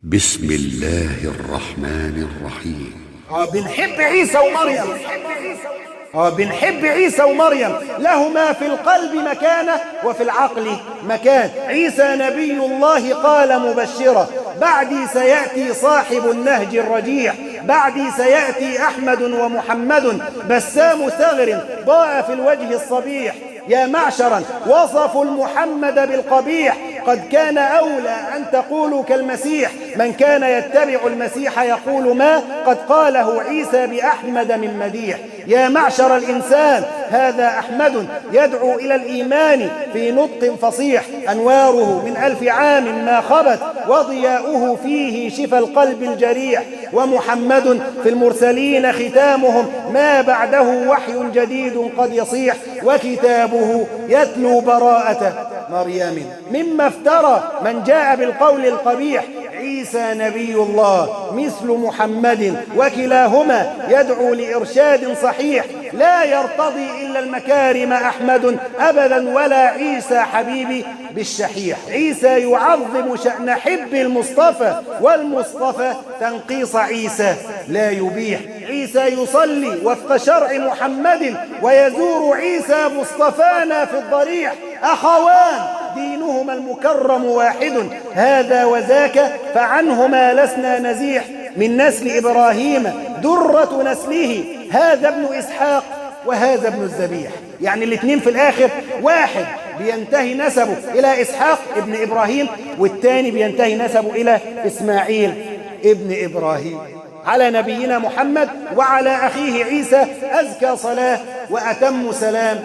بسم الله الرحمن الرحيم. بنحب عيسى ومريم. بنحب عيسى ومريم، لهما في القلب مكانة وفي العقل مكان. عيسى نبي الله قال مبشرا: بعدي سيأتي صاحب النهج الرجيع، بعدي سيأتي أحمد ومحمد بسام ثغر ضاء في الوجه الصبيح. يا معشرا وصفوا المحمد بالقبيح، قد كان أولى أن تقولوا كالمسيح. من كان يتبع المسيح يقول ما قد قاله عيسى بأحمد من مديح. يا معشر الإنسان هذا أحمد يدعو إلى الإيمان في نطق فصيح. أنواره من 1000 عام ما خبت، وضياؤه فيه شفى القلب الجريح. ومحمد في المرسلين ختامهم، ما بعده وحي جديد قد يصيح. وكتابه يتلو براءة مريم مما افترى من جاء بالقول القبيح. عيسى نبي الله مثل محمد، وكلاهما يدعو لإرشاد صحيح. لا يرتضي إلا المكارم أحمد أبدا، ولا عيسى حبيبي بالشحيح. عيسى يعظم شأن حب المصطفى، والمصطفى تنقيص عيسى لا يبيح. عيسى يصلي وفق شرع محمد، ويزور عيسى مصطفانا في الضريح. أخوان دينهما المكرم واحد، هذا وذاك فعنهما لسنا نزيح. من نسل إبراهيم درة نسله، هذا ابن إسحاق وهذا ابن الذبيح. يعني الاثنين في الآخر واحد، بينتهي نسبه إلى إسحاق ابن إبراهيم، والثاني بينتهي نسبه إلى إسماعيل ابن إبراهيم. على نبينا محمد وعلى أخيه عيسى أزكى صلاة وأتم سلام.